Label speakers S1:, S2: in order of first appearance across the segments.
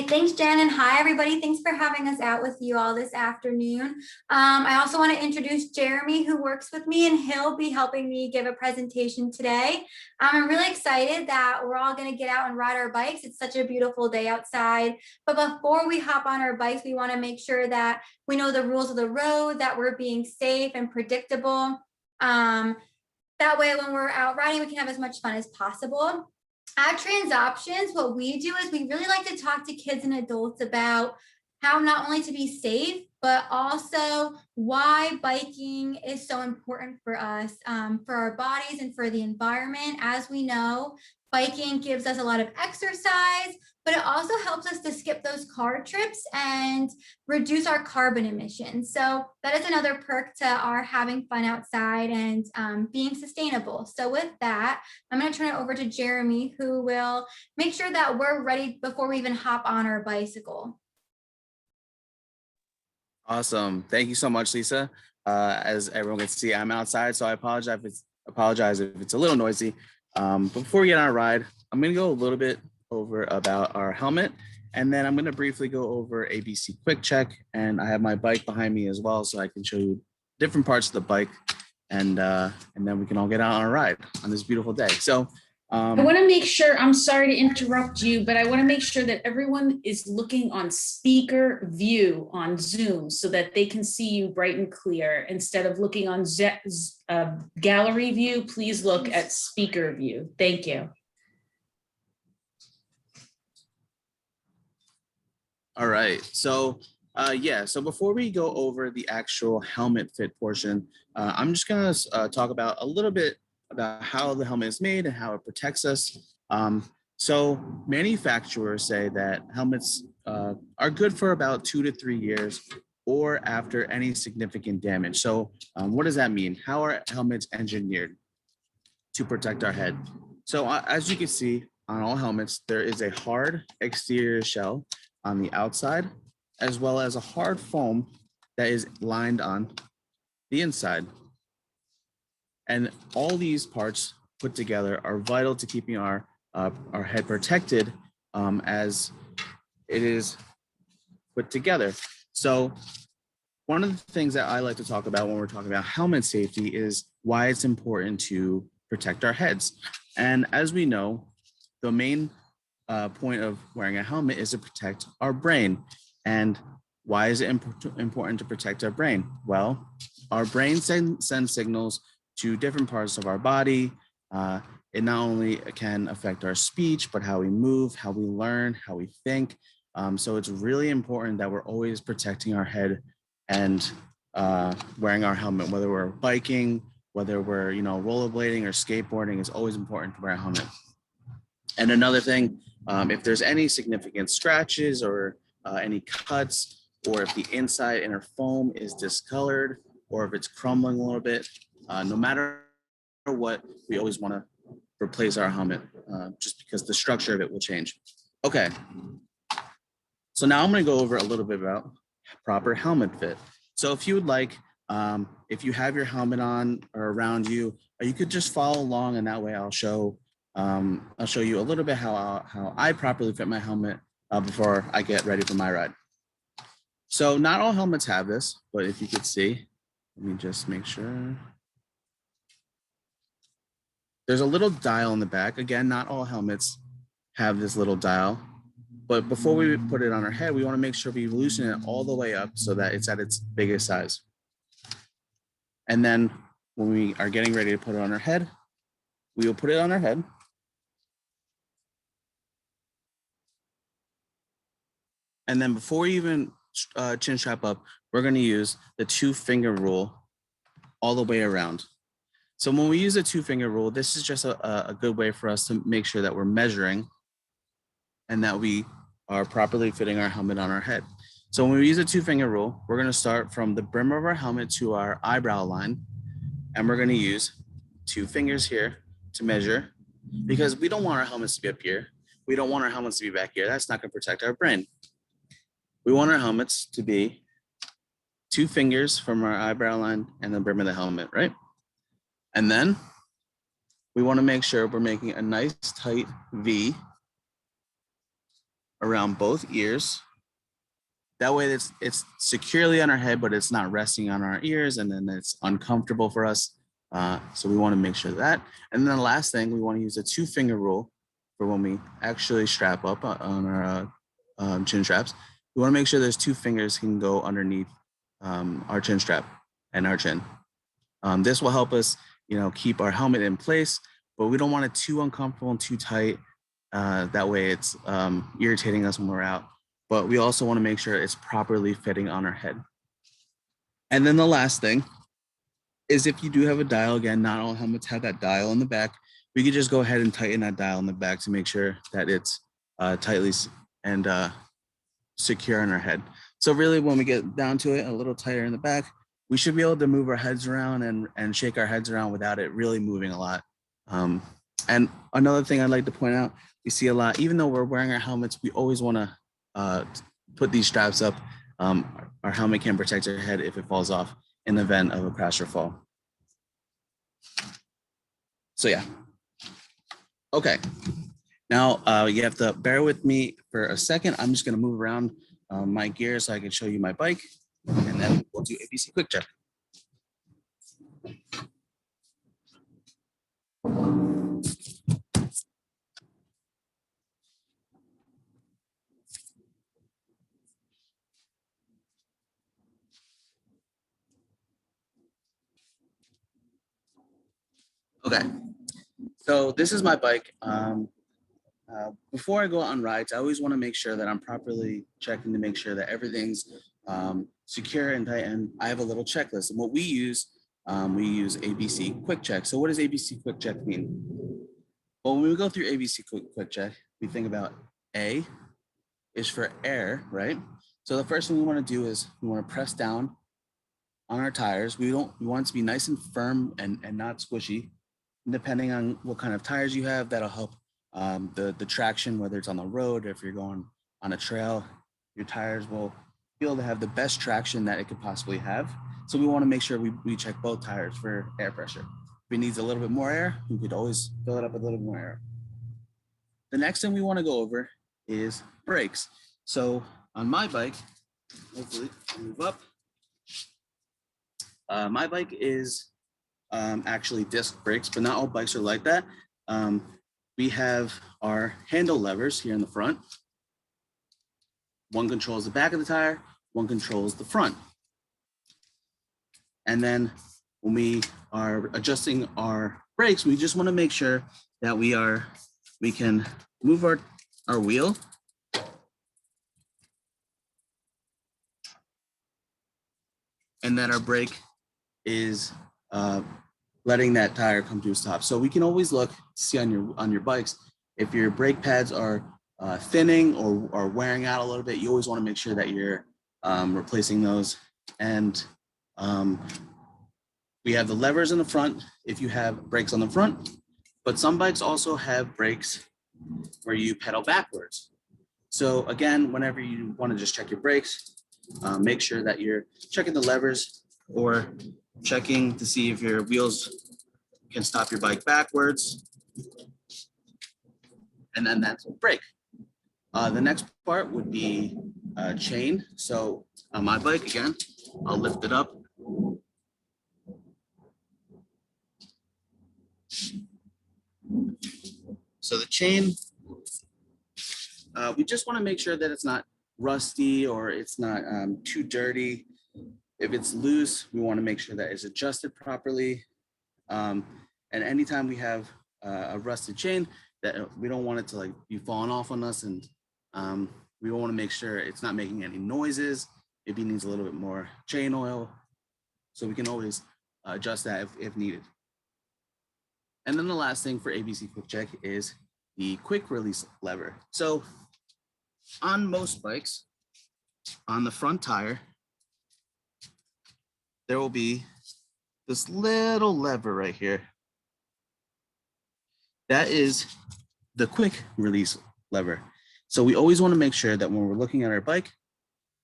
S1: Great, thanks Jen, and hi everybody. Thanks for having us out with you all this afternoon. I also want to introduce Jeremy, who works with me, and he'll be helping me give a presentation today. I'm really excited that we're all going to get out and ride our bikes. It's such a beautiful day outside, but before we hop on our bikes, we want to make sure that we know the rules of the road, that we're being safe and predictable. That way, when we're out riding, we can have as much fun as possible. At TransOptions, what we do is we really like to talk to kids and adults about how not only to be safe, but also why biking is so important for us, for our bodies and for the environment. As we know, biking gives us a lot of exercise, but it also helps us to skip those car trips and reduce our carbon emissions. So that is another perk to our having fun outside and being sustainable. So with that, I'm going to turn it over to Jeremy, who will make sure that we're ready before we even hop on our bicycle.
S2: Awesome. Thank you so much, Lisa. As everyone can see, I'm outside, so I apologize if it's a little noisy. But before we get on our ride, I'm going to go a little bit over about our helmet, and then I'm going to briefly go over ABC Quick Check, and I have my bike behind me as well, so I can show you different parts of the bike, and then we can all get out on a ride on this beautiful day. So
S3: I want to make sure, I'm sorry to interrupt you, but I want to make sure that everyone is looking on speaker view on Zoom so that they can see you bright and clear. Instead of looking on gallery view, please look at speaker view. Thank you.
S2: All right, so so before we go over the actual helmet fit portion, I'm just gonna talk about a little bit about how the helmet is made and how it protects us. So manufacturers say that helmets are good for about 2 to 3 years or after any significant damage. So what does that mean? How are helmets engineered to protect our head? So as you can see on all helmets, there is a hard exterior shell on the outside, as well as a hard foam that is lined on the inside. And all these parts put together are vital to keeping our head protected as it is put together. So one of the things that I like to talk about when we're talking about helmet safety is why it's important to protect our heads. And as we know, the main point of wearing a helmet is to protect our brain. And why is it important to protect our brain? Well, our brain sends signals to different parts of our body. It not only can affect our speech, but how we move, how we learn, how we think. So it's really important that we're always protecting our head and wearing our helmet, whether we're biking, whether we're rollerblading or skateboarding. It's always important to wear a helmet. And another thing, if there's any significant scratches or any cuts, or if the inside inner foam is discolored, or if it's crumbling a little bit, no matter what, we always want to replace our helmet just because the structure of it will change. Okay, so now I'm going to go over a little bit about proper helmet fit. So if you would like, if you have your helmet on or around you, you could just follow along, and that way I'll show you a little bit how I properly fit my helmet before I get ready for my ride. So not all helmets have this, but if you could see, let me just make sure. There's a little dial in the back. Again, not all helmets have this little dial, but before we put it on our head, we want to make sure we loosen it all the way up so that it's at its biggest size. And then when we are getting ready to put it on our head, we will put it on our head. And then before we even chin strap up, we're going to use the 2-finger rule all the way around. So when we use a 2-finger rule, this is just a good way for us to make sure that we're measuring and that we are properly fitting our helmet on our head. So when we use a 2-finger rule, we're going to start from the brim of our helmet to our eyebrow line, and we're going to use 2 fingers here to measure, because we don't want our helmets to be up here. We don't want our helmets to be back here. That's not going to protect our brain. We want our helmets to be 2 fingers from our eyebrow line and the brim of the helmet, right? And then we want to make sure we're making a nice tight V around both ears. That way it's securely on our head, but it's not resting on our ears, and then it's uncomfortable for us. So we want to make sure that. And then the last thing, we want to use a 2-finger rule for when we actually strap up on our chin straps. We want to make sure there's 2 fingers can go underneath our chin strap and our chin. This will help us, keep our helmet in place, but we don't want it too uncomfortable and too tight. That way it's irritating us when we're out. But we also want to make sure it's properly fitting on our head. And then the last thing is, if you do have a dial, again, not all helmets have that dial in the back. We could just go ahead and tighten that dial in the back to make sure that it's tightly and secure on our head. So really, when we get down to it, a little tighter in the back, we should be able to move our heads around and shake our heads around without it really moving a lot. And another thing I'd like to point out, we see a lot, even though we're wearing our helmets, we always want to put these straps up. Our helmet can protect our head if it falls off in the event of a crash or fall. So yeah. Okay. Now you have to bear with me for a second. I'm just going to move around my gear so I can show you my bike, and then we'll do ABC quick check. Okay, so this is my bike. Before I go on rides, I always want to make sure that I'm properly checking to make sure that everything's secure and tight. And I have a little checklist. And what we use ABC Quick Check. So what does ABC Quick Check mean? Well, when we go through ABC Quick Check, we think about A is for air, right? So the first thing we want to do is we want to press down on our tires. We want it to be nice and firm and not squishy. And depending on what kind of tires you have, that'll help the traction, whether it's on the road or if you're going on a trail. Your tires will be able to have the best traction that it could possibly have. So we want to make sure we check both tires for air pressure. If it needs a little bit more air, we could always fill it up with a little more air. The next thing we want to go over is brakes. So on my bike, hopefully move up. My bike is actually disc brakes, but not all bikes are like that. We have our handle levers here in the front. One controls the back of the tire, one controls the front. And then when we are adjusting our brakes, we just want to make sure that we can move our wheel and that our brake is letting that tire come to a stop. So we can always look, see on your bikes, if your brake pads are thinning or wearing out a little bit, you always want to make sure that you're replacing those. And we have the levers in the front if you have brakes on the front, but some bikes also have brakes where you pedal backwards. So again, whenever you want to just check your brakes, make sure that you're checking the levers or checking to see if your wheels can stop your bike backwards. And then that's a brake. The next part would be chain. So on my bike, again, I'll lift it up. So the chain, we just want to make sure that it's not rusty or it's not too dirty. If it's loose, we want to make sure that it's adjusted properly. And anytime we have a rusted chain, that we don't want it to be falling off on us, and we want to make sure it's not making any noises. Maybe it needs a little bit more chain oil, so we can always adjust that if needed. And then the last thing for ABC Quick Check is the quick release lever. So on most bikes, on the front tire, there will be this little lever right here. That is the quick release lever. So we always want to make sure that when we're looking at our bike,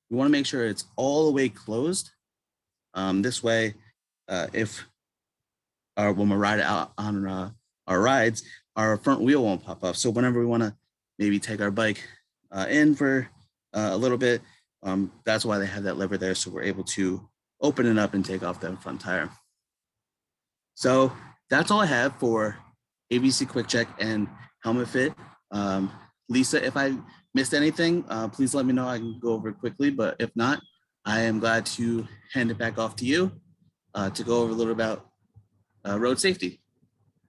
S2: we want to make sure it's all the way closed. This way, when we ride out on our rides, our front wheel won't pop off. So whenever we want to maybe take our bike in for a little bit. That's why they have that lever there. So we're able to open it up and take off that front tire. So that's all I have for ABC Quick Check and helmet fit. Lisa, if I missed anything, please let me know. I can go over it quickly, but if not, I am glad to hand it back off to you to go over a little about road safety.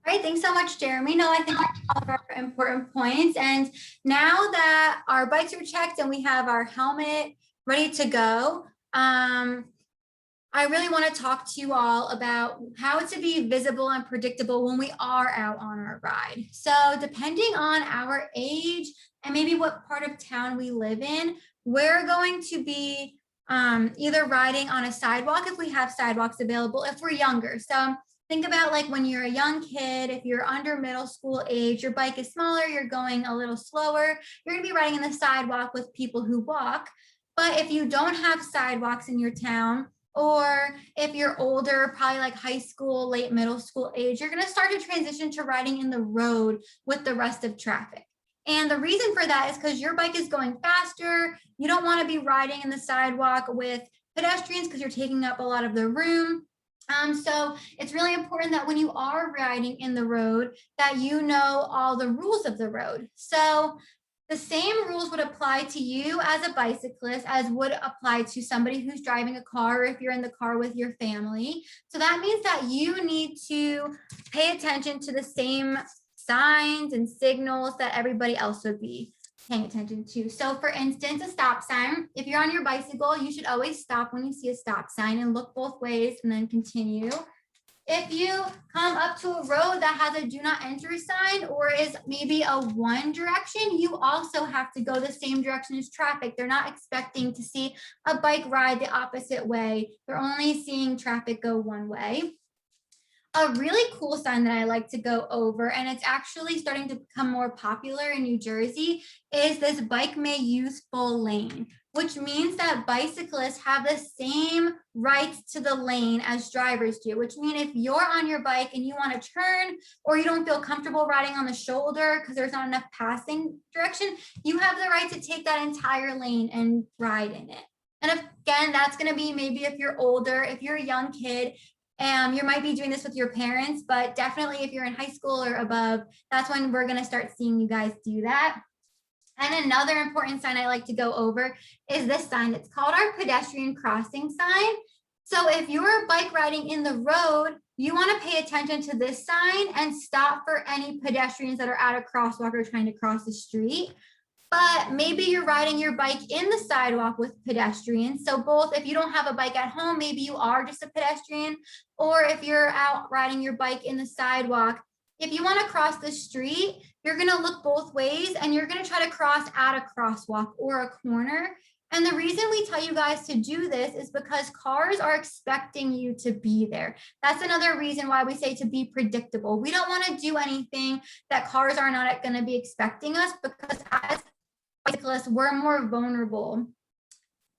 S1: All right, thanks so much, Jeremy. No, I think all of our important points. And now that our bikes are checked and we have our helmet ready to go, I really want to talk to you all about how to be visible and predictable when we are out on our ride. So depending on our age and maybe what part of town we live in, we're going to be either riding on a sidewalk if we have sidewalks available, if we're younger. So think about like when you're a young kid, if you're under middle school age, your bike is smaller, you're going a little slower, you're gonna be riding in the sidewalk with people who walk. But if you don't have sidewalks in your town, or if you're older, probably like high school, late middle school age, you're gonna start to transition to riding in the road with the rest of traffic. And the reason for that is because your bike is going faster. You don't wanna be riding in the sidewalk with pedestrians because you're taking up a lot of the room. So it's really important that when you are riding in the road, that you know all the rules of the road. So the same rules would apply to you as a bicyclist as would apply to somebody who's driving a car, or if you're in the car with your family. So that means that you need to pay attention to the same signs and signals that everybody else would be paying attention to. So for instance, a stop sign, if you're on your bicycle, you should always stop when you see a stop sign and look both ways and then continue. If you come up to a road that has a do not enter sign or is maybe a one direction, you also have to go the same direction as traffic. They're not expecting to see a bike ride the opposite way. They're only seeing traffic go one way. A really cool sign that I like to go over, and it's actually starting to become more popular in New Jersey, is this bike may use full lane, which means that bicyclists have the same rights to the lane as drivers do, which means if you're on your bike and you want to turn or you don't feel comfortable riding on the shoulder because there's not enough passing direction, you have the right to take that entire lane and ride in it. And again, that's going to be maybe if you're older, if you're a young kid, you might be doing this with your parents, but definitely if you're in high school or above, that's when we're going to start seeing you guys do that. And another important sign I like to go over is this sign. It's called our pedestrian crossing sign. So if you're bike riding in the road, you want to pay attention to this sign and stop for any pedestrians that are at a crosswalk or trying to cross the street. But maybe you're riding your bike in the sidewalk with pedestrians. So both, if you don't have a bike at home, maybe you are just a pedestrian, or if you're out riding your bike in the sidewalk, if you want to cross the street, you're going to look both ways and you're going to try to cross at a crosswalk or a corner. And the reason we tell you guys to do this is because cars are expecting you to be there. That's another reason why we say to be predictable. We don't want to do anything that cars are not going to be expecting us, because as bicyclists, we're more vulnerable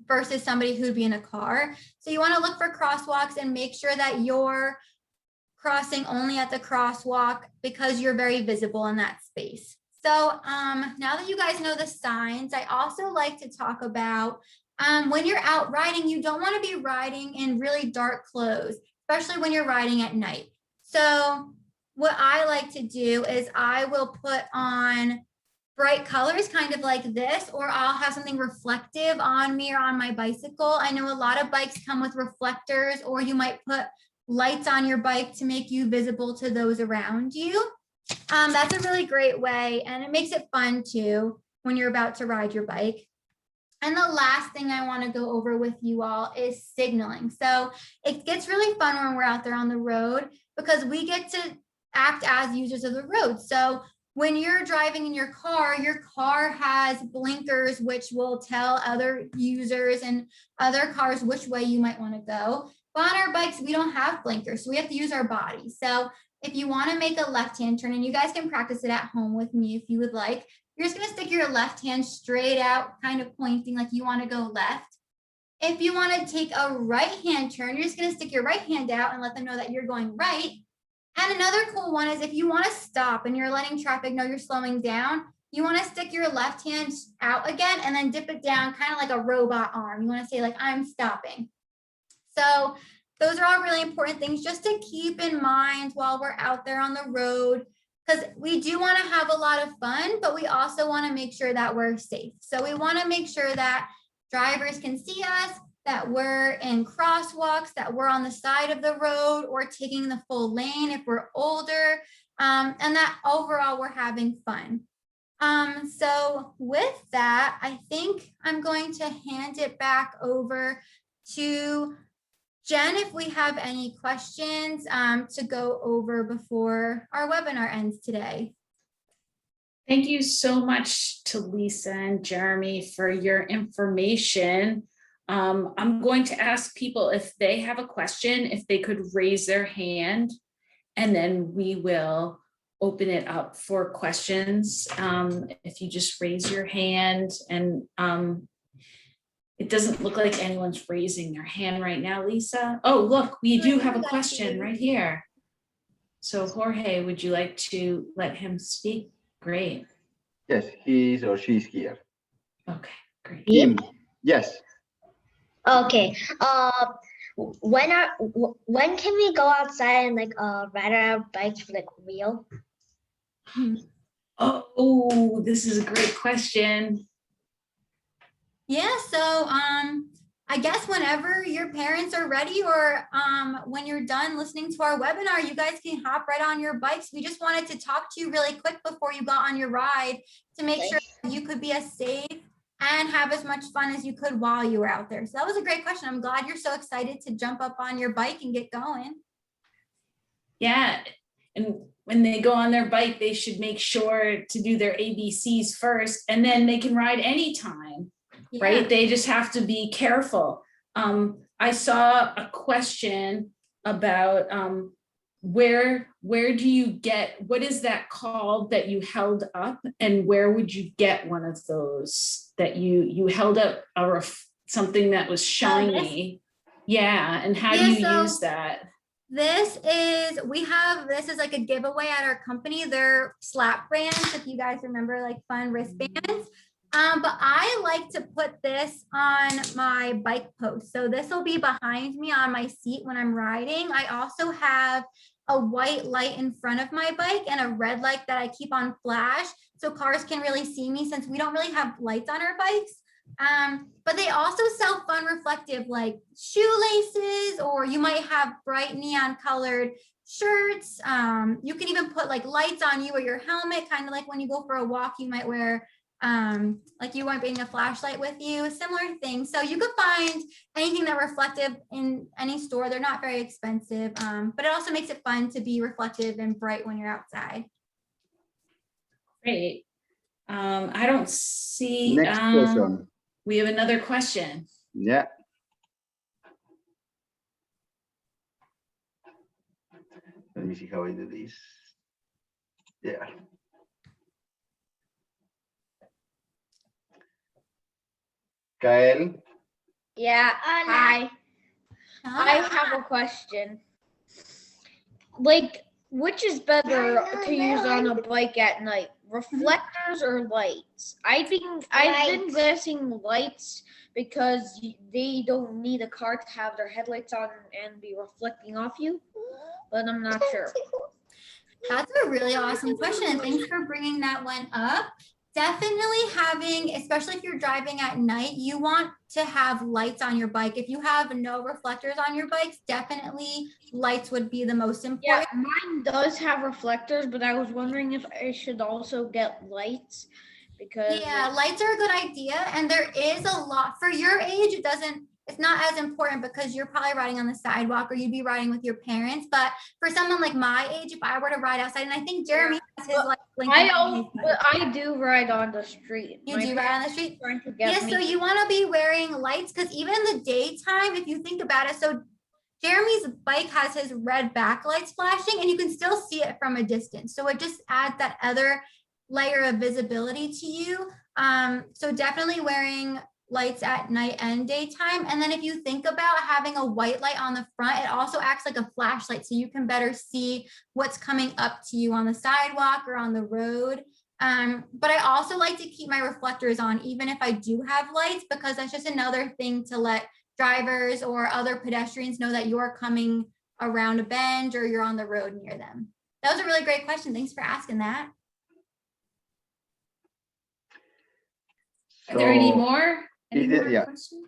S1: versus somebody who'd be in a car. So you want to look for crosswalks and make sure that you're crossing only at the crosswalk because you're very visible in that space. So now that you guys know the signs, I also like to talk about when you're out riding, you don't want to be riding in really dark clothes, especially when you're riding at night. So what I like to do is I will put on bright colors, kind of like this, or I'll have something reflective on me or on my bicycle. I know a lot of bikes come with reflectors, or you might put lights on your bike to make you visible to those around you. That's a really great way, and it makes it fun too when you're about to ride your bike. And the last thing I want to go over with you all is signaling. So it gets really fun when we're out there on the road because we get to act as users of the road. So when you're driving in your car has blinkers, which will tell other users and other cars which way you might want to go. But on our bikes, we don't have blinkers, so we have to use our body. So if you want to make a left-hand turn, and you guys can practice it at home with me if you would like, you're just going to stick your left hand straight out, kind of pointing like you want to go left. If you want to take a right-hand turn, you're just going to stick your right hand out and let them know that you're going right. And another cool one is if you want to stop and you're letting traffic know you're slowing down, you want to stick your left hand out again and then dip it down kind of like a robot arm. You want to say like, I'm stopping. So those are all really important things just to keep in mind while we're out there on the road, because we do want to have a lot of fun, but we also want to make sure that we're safe. So we want to make sure that drivers can see us, that we're in crosswalks, that we're on the side of the road or taking the full lane if we're older, and that overall we're having fun. So with that, I think I'm going to hand it back over to Jen, if we have any questions to go over before our webinar ends today.
S3: Thank you so much to Lisa and Jeremy for your information. I'm going to ask people if they have a question, if they could raise their hand, and then we will open it up for questions. If you just raise your hand, and it doesn't look like anyone's raising their hand right now, Lisa. Oh, look, we do have a question right here. So Jorge, would you like to let him speak? Great.
S4: Yes, he's or she's here.
S3: Okay, great.
S4: Kim, yes.
S5: Okay. When can we go outside and like ride our bikes for like real?
S3: Oh, this is a great question.
S1: Yeah, so I guess whenever your parents are ready or when you're done listening to our webinar, you guys can hop right on your bikes. We just wanted to talk to you really quick before you got on your ride to make sure you could be as safe and have as much fun as you could while you were out there. So that was a great question. I'm glad you're so excited to jump up on your bike and get going.
S3: Yeah, and when they go on their bike, they should make sure to do their ABCs first, and then they can ride anytime, right? They just have to be careful. I saw a question about where do you get, what is that called that you held up, and where would you get one of those that you held up something that was shiny? Yeah, and how do you use that?
S1: This is like a giveaway at our company. They're slap brands, if you guys remember, like fun wristbands. But I like to put this on my bike post. So this will be behind me on my seat when I'm riding. I also have a white light in front of my bike and a red light that I keep on flash so cars can really see me, since we don't really have lights on our bikes. But they also sell fun reflective like shoelaces, or you might have bright neon colored shirts. You can even put like lights on you or your helmet, kind of like when you go for a walk, you might wear like you weren't bringing a flashlight with you, similar things. So you could find anything that reflective in any store. They're not very expensive, but it also makes it fun to be reflective and bright when you're outside.
S3: Great. I don't see.
S4: Next question.
S3: We have another question.
S4: Yeah. Let me see how I do this. Yeah. Kael.
S5: Yeah. Hi. I have a question. Like, which is better to use on a bike at night, reflectors or lights? I've been guessing lights because they don't need a car to have their headlights on and be reflecting off you, but I'm not sure.
S1: That's a really awesome question, and thanks for bringing that one up. Definitely having, especially if you're driving at night, you want to have lights on your bike. If you have no reflectors on your bikes, definitely lights would be the most important.
S5: Yeah, mine does have reflectors, but I was wondering if I should also get lights, because
S1: lights are a good idea, and there is a lot for your age. It's not as important because you're probably riding on the sidewalk or you'd be riding with your parents. But for someone like my age, if I were to ride outside, and I think Jeremy has his like blinking.
S5: But I do ride on the street.
S1: You do ride on the street?
S5: Yes,
S1: so you want to be wearing lights, because even in the daytime, if you think about it, so Jeremy's bike has his red backlights flashing and you can still see it from a distance. So it just adds that other layer of visibility to you. So definitely wearing lights at night and daytime. And then if you think about having a white light on the front, it also acts like a flashlight, so you can better see what's coming up to you on the sidewalk or on the road. But I also like to keep my reflectors on even if I do have lights, because that's just another thing to let drivers or other pedestrians know that you're coming around a bend or you're on the road near them. That was a really great question. Thanks for asking that.
S3: Are there any
S4: So,
S3: more? Any more
S4: yeah.
S3: questions?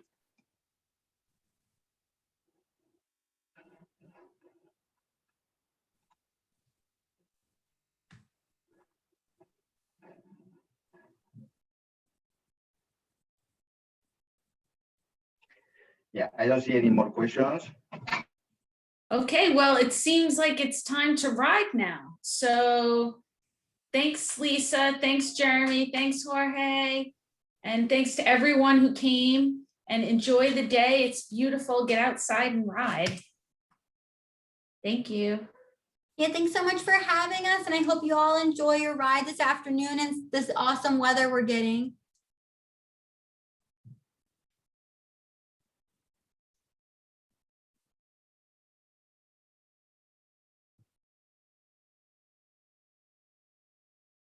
S4: Yeah, I don't see any more questions.
S3: Okay, well, it seems like it's time to ride now. So thanks, Lisa. Thanks, Jeremy. Thanks, Jorge. And thanks to everyone who came, and enjoy the day. It's beautiful. Get outside and ride. Thank you.
S1: Yeah, thanks so much for having us. And I hope you all enjoy your ride this afternoon and this awesome weather we're getting.